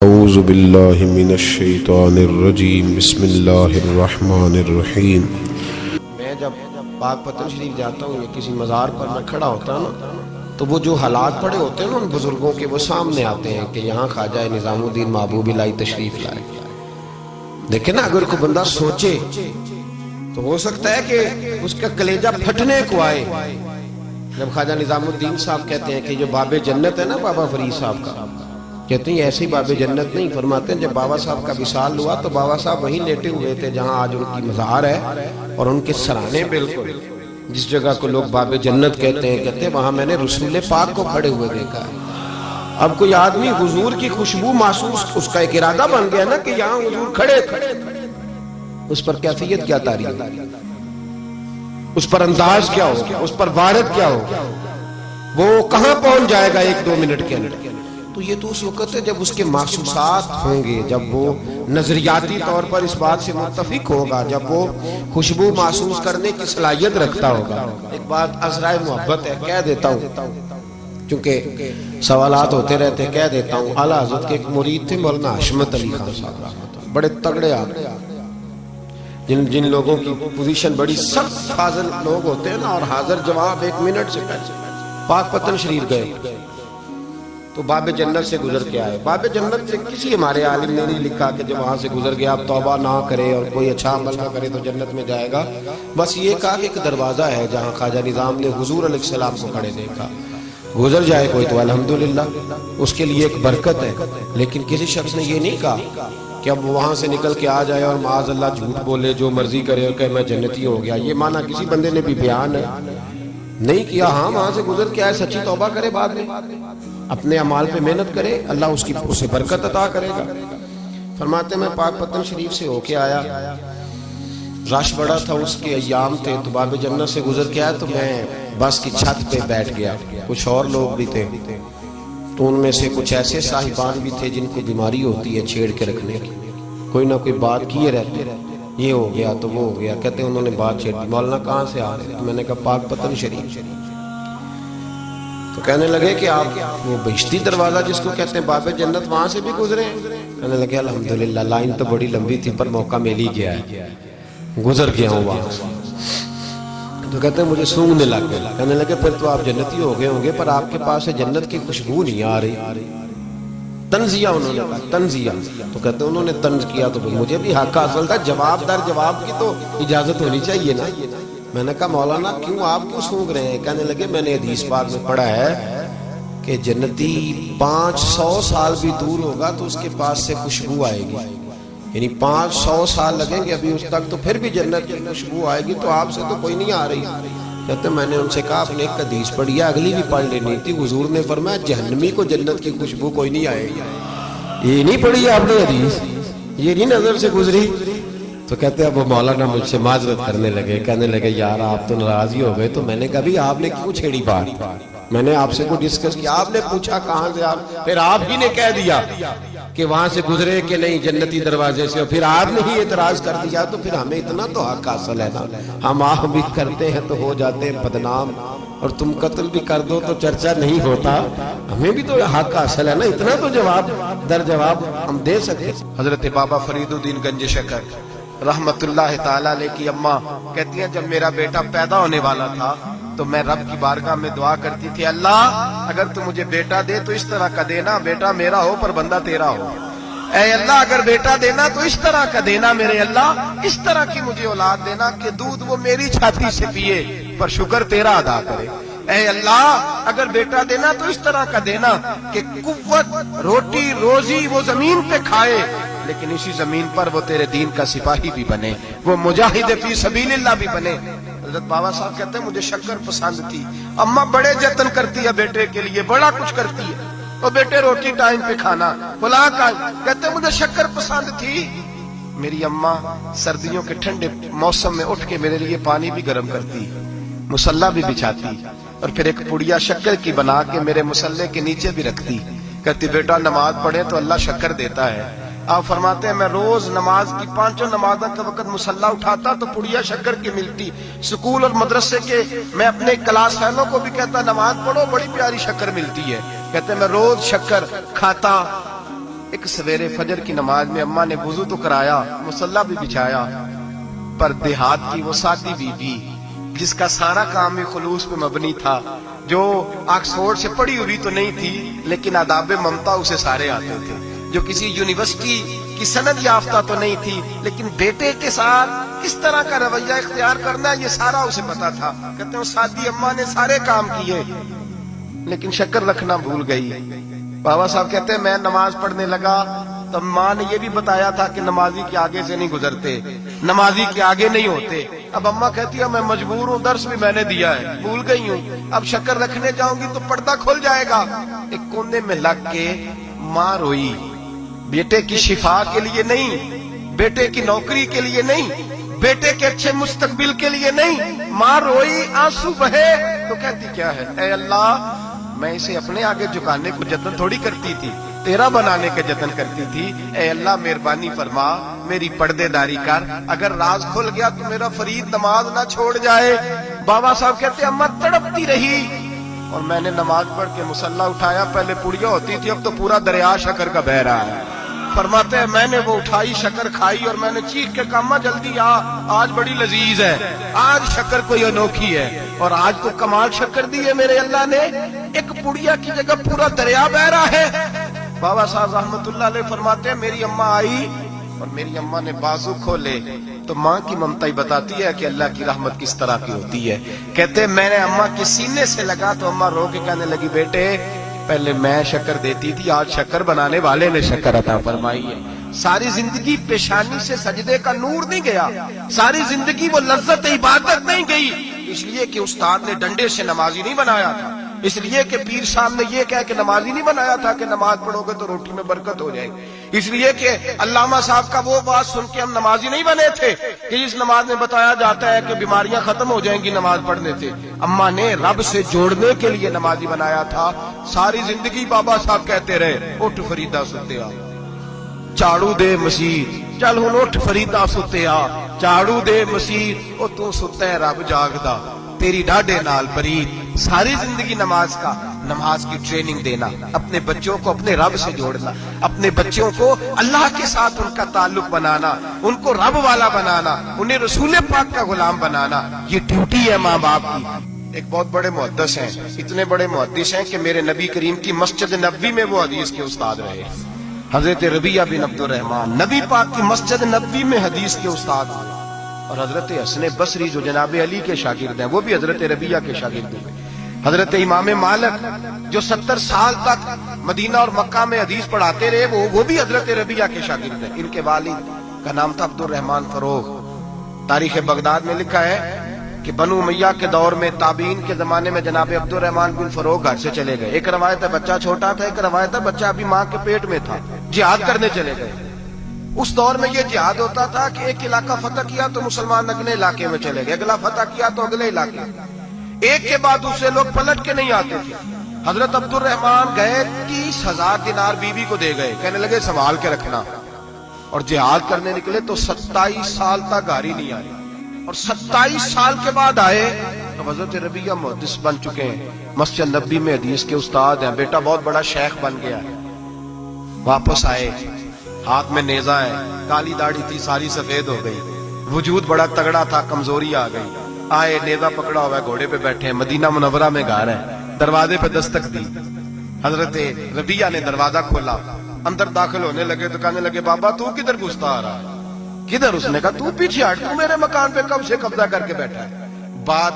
اعوذ باللہ من الشیطان الرجیم بسم اللہ الرحمن الرحیم۔ میں جب پاک پتن شریف جاتا ہوں یا کسی مزار پر میں کھڑا ہوتا ہوں نا تو وہ جو حالات پڑے ہوتے ہیں نا ان بزرگوں کے وہ سامنے آتے ہیں کہ یہاں خواجہ نظام الدین محبوب الہی تشریف لائے۔ دیکھیں نا اگر کوئی بندہ سوچے تو ہو سکتا ہے کہ اس کا کلیجہ پھٹنے کو آئے جب خواجہ نظام الدین صاحب کہتے ہیں کہ جو باب جنت ہے نا بابا فرید صاحب کا، کہتے ہیں ایسی باب جنت نہیں، فرماتے ہیں جب بابا صاحب کا وصال ہوا تو بابا صاحب وہیں لیٹے ہوئے تھے جہاں آج ان کی مزار ہے، اور ان کے سرانے بالکل جس جگہ کو لوگ باب جنت کہتے ہیں وہاں میں نے رسول پاک کو کھڑے ہوئے دیکھا ہے۔ اب کوئی آدمی حضور کی خوشبو محسوس، اس کا ایک ارادہ بن گیا نا کہ یہاں حضور کھڑے، اس پر کیفیت کیا تاریخ، اس پر انداز کیا ہوگا، اس پر وارد کیا ہوگا، وہ کہاں پہنچ جائے گا ایک دو منٹ کے اندر۔ تو یہ تو اس وقت ہے جب اس کے محسوسات ہوں گے، جب وہ نظریاتی طور پر اس بات سے متفق ہوگا، جب وہ خوشبو محسوس کرنے کی صلاحیت رکھتا ہوگا۔ ایک بات عذرائے محبت ہے، کہہ دیتا ہوں چونکہ سوالات ہوتے رہتے، کہہ دیتا ہوں۔ اعلیٰ حضرت کے ایک مرید تھے مولانا حشمت علی خان صاحب، بڑے تگڑے آدمی، جن لوگوں کی پوزیشن بڑی سخت فاضل لوگ ہوتے ہیں نا، اور حاضر جواب ایک منٹ سے پہلے پاک پتن شریف گئے تو باب جنت سے گزر کے آئے۔ باب جنت سے کسی ہمارے عالم نے نہیں لکھا کہ جب وہاں سے گزر گیا آپ توبہ نہ کرے اور کوئی اچھا عمل نہ کرے تو جنت میں جائے گا، بس یہ کہا کہ ایک دروازہ ہے جہاں خواجہ نظام نے حضور علیہ السلام کو کھڑے دیکھا، گزر جائے کوئی تو الحمدللہ اس کے لیے ایک برکت ہے۔ لیکن کسی شخص نے یہ نہیں کہا کہ اب وہاں سے نکل کے آ جائے اور معاذ اللہ جھوٹ بولے، جو مرضی کرے اور کہ میں جنتی ہو گیا، یہ معنی کسی بندے نے بھی بیان نہیں کیا۔ ہاں وہاں سے گزر کے آئے، سچی توبہ کرے، بعد میں اپنے اعمال پہ محنت کرے، اللہ اسے برکت عطا کرے گا۔ فرماتے میں پاک پتن شریف سے ہو کے آیا، رش بڑا تھا، اس کے ایام تھے، تو باب جنت سے گزر کے آیا تو میں بس کی چھت پہ بیٹھ گیا۔ کچھ اور لوگ بھی تھے تو ان میں سے کچھ ایسے صاحبان بھی تھے جن کو بیماری ہوتی ہے چھیڑ کے رکھنے کی، کوئی نہ کوئی بات کیے رہتے، یہ ہو گیا تو وہ ہو گیا، کہتے انہوں نے بات چھیڑ دی، مولانا کہاں سے آ رہے؟ تو میں نے کہا پاک پتن شریف۔ تو کہنے لگے کہ آپ وہ بہشتی دروازہ جس کو کہتے ہیں باب جنت وہاں سے بھی گزرے ہیں؟ کہنے لگے الحمدللہ، لائن تو بڑی لمبی تھی پر موقع مل ہی گیا ہے، گزر گیا ہوں وہاں سے۔ تو کہتے ہیں مجھے سونگنے لگ گیا۔ کہنے لگے پھر تو آپ جنتی ہو گئے ہوں گے، پر آپ کے پاس سے جنت کی خوشبو نہیں آ رہی۔ تنزیہ انہوں نے کہا، تنزیہ۔ تو کہتے ہیں انہوں نے طنز کیا تو مجھے بھی حق حاصل تھا، جواب در جواب کی تو اجازت ہونی چاہیے نا۔ میں نے کہا مولانا کیوں آپ کیوں سونگ رہے ہیں؟ کہنے لگے میں نے حدیث پاک میں پڑھا ہے کہ جنتی 500 سال بھی دور ہوگا تو اس کے پاس سے خوشبو آئے گی، یعنی 500 سال لگیں گے ابھی اس تک، تو پھر بھی جنت کی خوشبو آئے گی، تو آپ سے تو کوئی نہیں آ رہی۔ کہتے میں نے ان سے کہا آپ نے ایک حدیث پڑھی ہے، اگلی بھی پڑھ لینی تھی، حضور نے فرمایا جہنمی کو جنت کی خوشبو کوئی نہیں آئے گی۔ یہ نہیں پڑھی آپ نے حدیث، یہ نہیں نظر سے گزری؟ تو کہتے ہیں وہ مولانا مجھ سے معذرت کرنے لگے، کہنے لگے یار آپ تو ناراض ہی ہو گئے۔ تو میں نے کہا بھی آپ نے کیوں چھیڑی بات؟ میں نے آپ سے کوئی ڈسکس کیا؟ آپ نے پوچھا کہاں سے، آپ پھر آپ ہی نے کہہ دیا کہ وہاں سے گزرے کہ نہیں جنتی دروازے سے، پھر آپ نے ہی اعتراض کر دیا، تو پھر ہمیں اتنا تو حق حاصل ہے نا، ہم آہ بھی کرتے ہیں تو ہو جاتے ہیں بدنام، اور تم قتل بھی کر دو تو چرچا نہیں ہوتا، ہمیں بھی تو حق حاصل ہے نا، اتنا تو جواب در جواب ہم دے سکتے۔ حضرت بابا فرید الدین گنج شکر رحمت اللہ تعالی علیہ کی اماں کہتی ہیں جب میرا بیٹا پیدا ہونے والا تھا تو میں رب کی بارگاہ میں دعا کرتی تھی، اللہ اگر تو مجھے بیٹا دے تو اس طرح کا دینا بیٹا میرا ہو پر بندہ تیرا ہو، اے اللہ اگر بیٹا دینا تو اس طرح کا دینا میرے اللہ، اس طرح کی مجھے اولاد دینا کہ دودھ وہ میری چھاتی سے پیے پر شکر تیرا ادا کرے، اے اللہ اگر بیٹا دینا تو اس طرح کا دینا کہ قوت روٹی روزی وہ زمین پہ کھائے لیکن اسی زمین پر وہ تیرے دین کا سپاہی بھی بنے، وہ مجاہد فی سبیل اللہ بھی بنے۔ حضرت بابا صاحب کہتے ہیں مجھے شکر پسند تھی، اماں بڑے جتن کرتی ہے بیٹے کے لیے، بڑا کچھ کرتی ہے، وہ بیٹے روٹی ٹائم پہ کھانا بلا کا، کہتے ہیں مجھے شکر پسند تھی۔ میری اماں سردیوں کے ٹھنڈے موسم میں اٹھ کے میرے لیے پانی بھی گرم کرتی، مصلی بھی بچھاتی، اور پھر ایک پڑیا شکر کی بنا کے میرے مصلی کے نیچے بھی رکھتی، کہتی بیٹا نماز پڑھے تو اللہ شکر دیتا ہے۔ آپ فرماتے ہیں میں روز نماز کی 5 نمازوں کا وقت مصلی اٹھاتا تو پڑیا شکر کی ملتی، سکول اور مدرسے کے میں اپنے کلاس فیلوں کو بھی کہتا نماز پڑھو بڑی پیاری شکر ملتی ہے، کہتے میں روز شکر کھاتا، ایک سویرے فجر کی نماز میں اماں نے وضو تو کرایا، مصلی بھی بچھایا، پر دیہات کی وہ سادی بی بی جس کا سارا کام ہی خلوص پہ مبنی تھا، جو آکسفورڈ سے پڑھی ہوئی تو نہیں تھی لیکن آداب ممتا اسے سارے آتے تھے، جو کسی یونیورسٹی کی سند یافتہ تو نہیں تھی لیکن بیٹے کے ساتھ کس طرح کا رویہ اختیار کرنا یہ سارا اسے پتا تھا۔ کہتے ہیں سادی اماں نے سارے کام کیے لیکن شکر رکھنا بھول گئی۔ بابا صاحب کہتے ہیں میں نماز پڑھنے لگا تو ماں نے یہ بھی بتایا تھا کہ نمازی کے آگے سے نہیں گزرتے، نمازی کے آگے نہیں ہوتے۔ اب اماں کہتی ہے میں مجبور ہوں، درس بھی میں نے دیا ہے، بھول گئی ہوں، اب شکر رکھنے جاؤں گی تو پردہ کھل جائے گا۔ ایک کونے میں لگ کے ماں روئی، بیٹے کی شفا کے لیے نہیں، بیٹے کی نوکری کے لیے نہیں، بیٹے کے اچھے مستقبل کے لیے نہیں، ماں روئی، آنسو بہے تو کہتی کیا ہے، اے اللہ میں اسے اپنے آگے جھکانے کو جتن تھوڑی کرتی تھی، تیرا بنانے کے جتن کرتی تھی۔ اے اللہ مہربانی فرما، میری پردے داری کر، اگر راز کھل گیا تو میرا فرید نماز نہ چھوڑ جائے۔ بابا صاحب کہتے اماں تڑپتی رہی اور میں نے نماز پڑھ کے مصلی اٹھایا، پہلے پڑیا ہوتی تھی اب تو پورا دریا شکر کا بہ رہا ہے۔ فرماتے ہیں میں نے وہ اٹھائی، شکر کھائی اور میں نے چیخ کے کہا اماں جلدی آ، آج بڑی لذیذ ہے، آج شکر کوئی انوکھی ہے، اور آج تو کمال شکر دی ہے میرے اللہ نے، ایک پڑیا کی جگہ پورا دریا بہ رہا ہے۔ بابا صاحب رحمت اللہ علیہ فرماتے ہیں میری اماں آئی اور میری اماں نے بازو کھولے تو ماں کی ممتا ہی بتاتی ہے کہ اللہ کی رحمت کس طرح کی ہوتی ہے۔ کہتے میں نے اماں کے سینے سے لگا تو اماں رو کے کہنے لگی بیٹے پہلے میں شکر دیتی تھی، آج شکر بنانے والے نے شکر عطا فرمائی ہے۔ ساری زندگی پیشانی سے سجدے کا نور نہیں گیا، ساری زندگی وہ لذت عبادت نہیں گئی، اس لیے کہ استاد نے ڈنڈے سے نمازی نہیں بنایا تھا، اس لیے کہ پیر صاحب نے یہ کہہ کہ نمازی نہیں بنایا تھا کہ نماز پڑھو گے تو روٹی میں برکت ہو جائے گی، اس لیے کہ علامہ صاحب کا وہ بات سن کے ہم نمازی نہیں بنے تھے کہ جس نماز میں بتایا جاتا ہے کہ بیماریاں ختم ہو جائیں گی نماز پڑھنے سے۔ اماں نے رب سے جوڑنے کے لیے نمازی بنایا تھا۔ ساری زندگی بابا صاحب کہتے رہے اٹھ فریدا ستیا جھاڑو دے مسیت، چل ہن اٹھ فریدا ستیا جھاڑو دے مسیت، او تو ستا ہے رب جاگدا تیری ڈاڈے نال برید۔ ساری زندگی نماز کی ٹریننگ دینا، اپنے بچوں کو اپنے رب سے جوڑنا، اپنے بچوں کو اللہ کے ساتھ ان کا تعلق بنانا، ان کو رب والا بنانا، انہیں رسول پاک کا غلام بنانا، یہ ڈیوٹی ہے ماں باپ کی۔ ایک بہت بڑے محدث ہیں، اتنے بڑے محدث ہیں کہ میرے نبی کریم کی مسجد نبوی میں وہ حدیث کے استاد رہے، حضرت ربیعہ بن عبد الرحمن نبی پاک کی مسجد نبوی میں حدیث کے استاد ہوئے، اور حضرت حسن بصری جو جناب علی کے شاگرد ہیں وہ بھی حضرت ربیعہ کے شاگرد ہوئے، حضرت امام مالک جو 70 سال تک مدینہ اور مکہ میں حدیث پڑھاتے رہے وہ بھی حضرت ربیعہ کے شاگرد ہیں۔ ان کے والد کا نام تھا عبد الرحمن فروغ۔ تاریخ بغداد میں لکھا ہے کہ بنو امیہ کے دور میں تابعین کے زمانے میں جناب عبد الرحمن بن فروغ گھر سے چلے گئے۔ ایک روایت ہے بچہ چھوٹا تھا، ایک روایت ہے بچہ ابھی ماں کے پیٹ میں تھا، جہاد کرنے چلے گئے۔ اس دور میں یہ جہاد ہوتا تھا کہ ایک علاقہ فتح کیا تو مسلمان اگلے علاقے میں چلے گئے، اگلا فتح کیا تو اگلے علاقے، ایک کے بعد دوسرے لوگ پلٹ کے نہیں آتے تھے۔ حضرت عبد الرحمن گئے 30,000 دینار بیوی کو دے گئے، کہنے لگے سنبھال کے رکھنا، اور جہاد کرنے نکلے تو 27 سال تک گھر نہیں آئے، اور 27 سال کے بعد آئے تو حضرت ربیعہ محدث بن چکے ہیں، مسجد نبوی میں حدیث کے استاد ہیں، بیٹا بہت بڑا شیخ بن گیا ہے۔ واپس آئے، ہاتھ میں نیزہ ہے، کالی داڑھی تھی ساری سفید ہو گئی، وجود بڑا تگڑا تھا، کمزوری آ گئی، آئے نیزہ پکڑا ہوا ہے، گھوڑے پہ بیٹھے ہیں، مدینہ منورہ میں گھر ہے، دروازے پہ دستک دی، حضرت ربیعہ نے دروازہ کھولا، اندر داخل ہونے لگے تو کہنے لگے بابا تو کدھر گھستا آ رہا ہے؟ کدھر؟ اس نے کہا تو پیچھے ہٹ، تو میرے مکان پہ کب سے قبضہ کر کے بیٹھا ہے۔ بات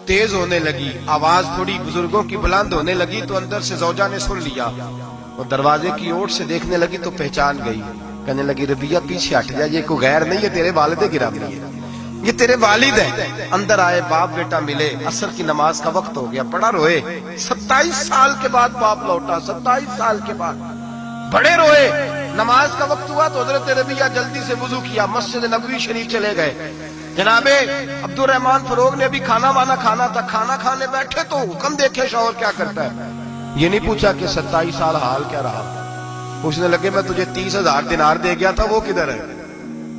تیز ہونے لگی، آواز تھوڑی بزرگوں کی بلند ہونے لگی تو اندر سے زوجہ نے سن لیا، وہ دروازے کی اوٹ سے دیکھنے لگی تو پہچان گئی، کہنے لگی ربیعہ پیچھے ہٹ جا، یہ کوئی غیر نہیں ہے، تیرے والد گرامی ہے، یہ تیرے والد ہیں۔ اندر آئے، باپ بیٹا ملے، عصر کی نماز کا وقت ہو گیا، بڑا روئے، 27 سال کے بعد باپ لوٹا، 27 سال کے بعد بڑے روئے۔ نماز کا وقت ہوا تو حضرت ربیعہ جلدی سے وضو کیا، مسجد نبوی شریف چلے گئے۔ جناب عبد الرحمن فروغ نے ابھی کھانا وانا کھانا تھا، کھانا کھانے بیٹھے تو حکم دیکھے شوہر کیا کرتا ہے، یہ نہیں پوچھا کہ 27 سال حال کیا رہا، پوچھنے لگے میں تجھے 30,000 دینار دے گیا تھا وہ کدھر ہے؟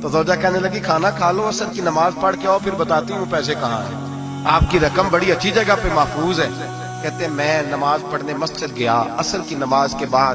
تو زوجہ کہنے لگی کھانا کھا لو، عصر کی نماز پڑھ کے آؤ پھر بتاتی ہوں پیسے کہاں ہیں، آپ کی رقم بڑی اچھی جگہ پہ محفوظ ہے۔ کہتے ہیں میں نماز پڑھنے مسجد گیا، عصر کی نماز کے بعد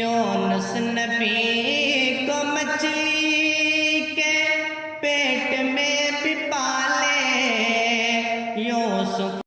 یونس نبی